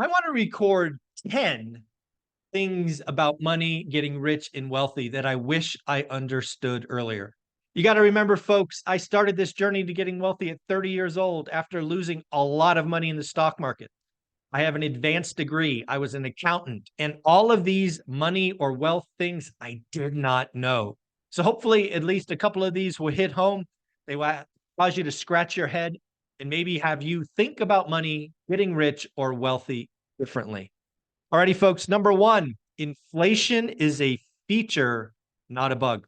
I want to record 10 things about money, getting rich and wealthy that I wish I understood earlier. You got to remember, folks, I started this journey to getting wealthy at 30 years old after losing a lot of money in the stock market. I have an advanced degree. I was an accountant, and all of these money or wealth things I did not know. So hopefully, at least a couple of these will hit home. They will cause you to scratch your head and maybe have you think about money, getting rich, or wealthy differently. Alrighty, folks. Number one, inflation is a feature, not a bug.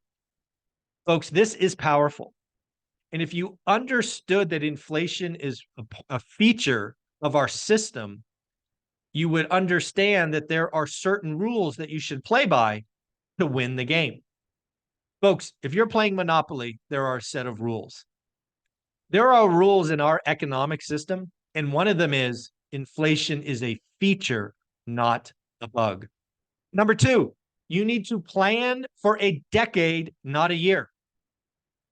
Folks, this is powerful. And if you understood that inflation is a feature of our system, you would understand that there are certain rules that you should play by to win the game. Folks, if you're playing Monopoly, there are a set of rules. There are rules in our economic system, and one of them is inflation is a feature, not a bug. Number two, you need to plan for a decade, not a year.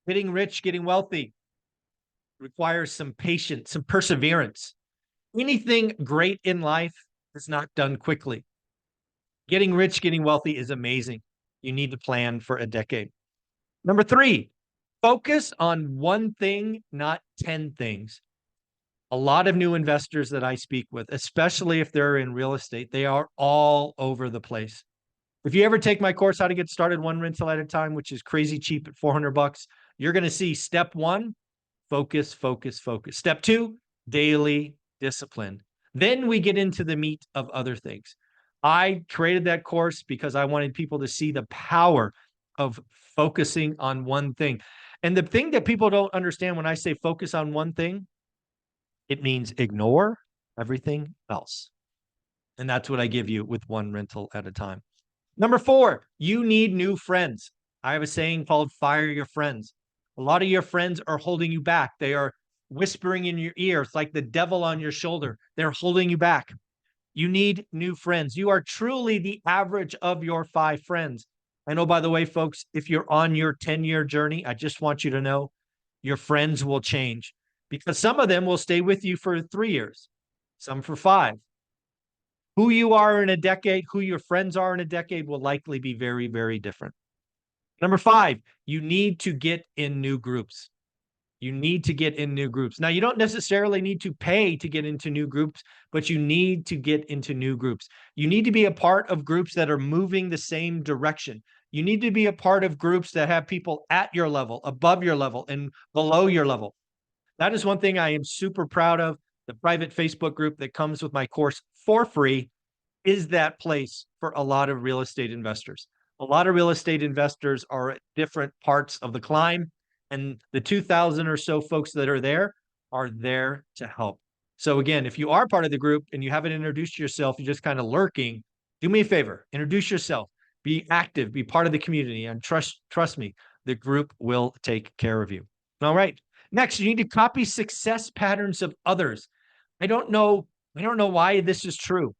Getting rich, getting wealthy requires some patience, some perseverance. Anything great in life is not done quickly. Getting rich, getting wealthy is amazing. You need to plan for a decade. Number three, focus on one thing, not 10 things. A lot of new investors that I speak with, especially if they're in real estate, they are all over the place. If you ever take my course, How to Get Started One Rental at a Time, which is crazy cheap at $400, you're going to see step one, focus, focus, focus. Step two, daily discipline. Then we get into the meat of other things. I created that course because I wanted people to see the power of focusing on one thing. And the thing that people don't understand when I say focus on one thing, it means ignore everything else. And that's what I give you with one rental at a time. Number four, you need new friends. I have a saying called fire your friends. A lot of your friends are holding you back. They are whispering in your ear. It's like the devil on your shoulder. They're holding you back. You need new friends. You are truly the average of your 5 friends. I know, by the way, folks, if you're on your 10-year journey, I just want you to know your friends will change because some of them will stay with you for 3 years, some for 5. Who you are in a decade, who your friends are in a decade will likely be very, very different. Number 5, you need to get in new groups. You need to get in new groups. Now, you don't necessarily need to pay to get into new groups, but you need to get into new groups. You need to be a part of groups that are moving the same direction. You need to be a part of groups that have people at your level, above your level, and below your level. That is one thing I am super proud of. The private Facebook group that comes with my course for free is that place for a lot of real estate investors. A lot of real estate investors are at different parts of the climb, and the 2,000 or so folks that are there to help. So again, if you are part of the group and you haven't introduced yourself, you're just kind of lurking, do me a favor, introduce yourself, be active, be part of the community, and trust me, the group will take care of you. All right. Next, you need to copy success patterns of others. I don't know why this is true,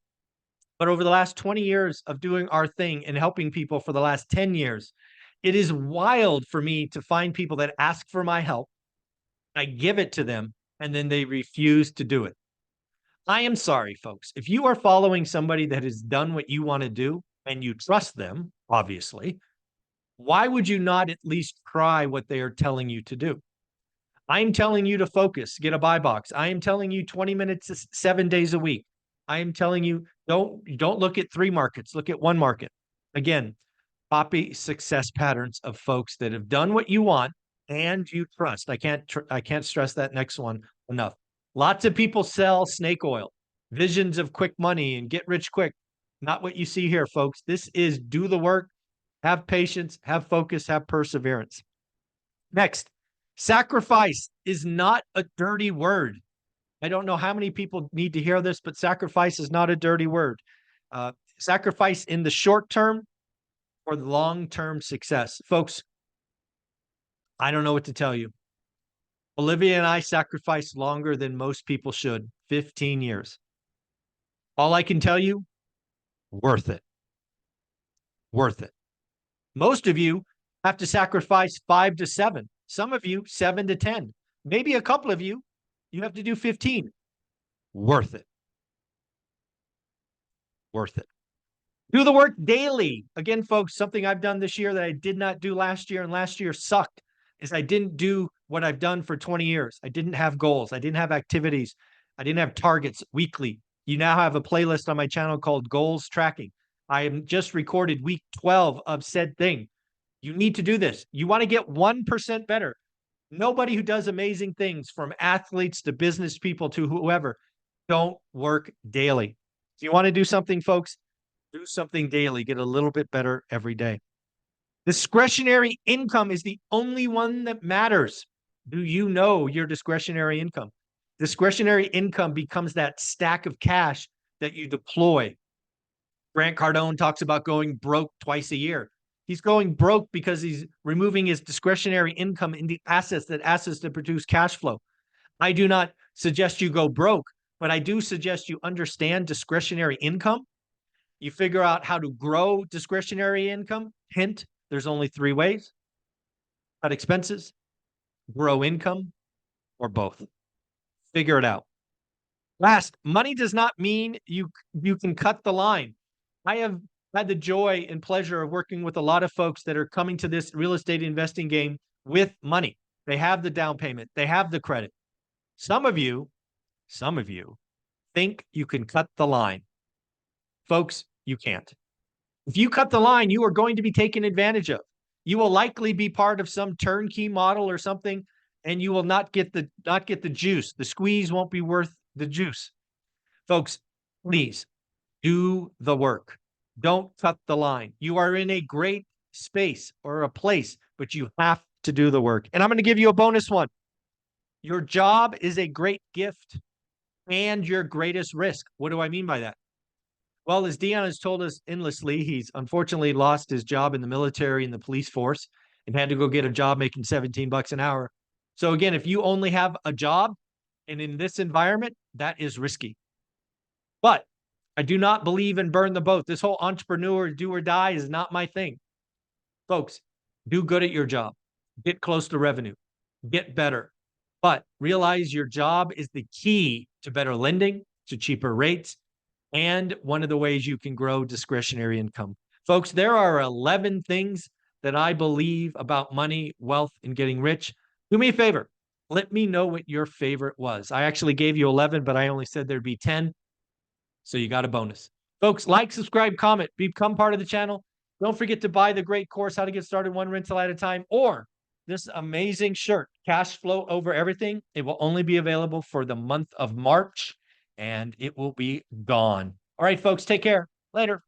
but over the last 20 years of doing our thing and helping people for the last 10 years, it is wild for me to find people that ask for my help. I give it to them, and then they refuse to do it. I am sorry, folks. If you are following somebody that has done what you want to do and you trust them, obviously, why would you not at least try what they are telling you to do? I'm telling you to focus, get a buy box. I am telling you 20 minutes 7 days a week. I am telling you don't look at 3 markets, look at 1 market. Again, copy success patterns of folks that have done what you want and you trust. I can't stress that next one enough. Lots of people sell snake oil, visions of quick money and get rich quick. Not what you see here, folks. This is do the work, have patience, have focus, have perseverance. Next, sacrifice is not a dirty word. I don't know how many people need to hear this, but sacrifice is not a dirty word. Sacrifice in the short term for the long-term success. Folks, I don't know what to tell you. Olivia and I sacrificed longer than most people should, 15 years. All I can tell you, worth it. Worth it. Most of you have to sacrifice 5 to 7. Some of you, 7 to 10. Maybe a couple of you, you have to do 15. Worth it. worth it. Do the work daily. Again, folks, something I've done this year that I did not do last year, and last year sucked, is I didn't do what I've done for 20 years. I didn't have goals. I didn't have activities. I didn't have targets weekly. You now have a playlist on my channel called Goals Tracking. I am just recorded week 12 of said thing. You need to do this. You want to get 1% better. Nobody who does amazing things, from athletes to business people to whoever, don't work daily. If you want to do something, folks, do something daily. Get a little bit better every day. Discretionary income is the only one that matters. Do you know your discretionary income? Discretionary income becomes that stack of cash that you deploy. Grant Cardone talks about going broke twice a year. He's going broke because he's removing his discretionary income into assets that produce cash flow. I do not suggest you go broke, but I do suggest you understand discretionary income. You figure out how to grow discretionary income. Hint, there's only 3 ways: cut expenses, grow income, or both. Figure it out. Last, money does not mean you can cut the line. I have had the joy and pleasure of working with a lot of folks that are coming to this real estate investing game with money. They have the down payment. They have the credit. Some of you think you can cut the line. Folks, you can't. If you cut the line, you are going to be taken advantage of. You will likely be part of some turnkey model or something, and you will not get the juice. The squeeze won't be worth the juice. Folks, please do the work. Don't cut the line. You are in a great space or a place, but you have to do the work. And I'm going to give you a bonus one. Your job is a great gift and your greatest risk. What do I mean by that? Well, as Dion has told us endlessly, he's unfortunately lost his job in the military and the police force and had to go get a job making $17 an hour. So again, if you only have a job and in this environment, that is risky. But I do not believe in burn the boat. This whole entrepreneur do or die is not my thing. Folks, do good at your job. Get close to revenue. Get better. But realize your job is the key to better lending, to cheaper rates, and one of the ways you can grow discretionary income. Folks, there are 11 things that I believe about money, wealth, and getting rich. Do me a favor. Let me know what your favorite was. I actually gave you 11, but I only said there'd be 10. So you got a bonus. Folks, like, subscribe, comment, become part of the channel. Don't forget to buy the great course, How to Get Started One Rental at a Time, or this amazing shirt, Cash Flow Over Everything. It will only be available for the month of March, and it will be gone. All right, folks, take care. Later.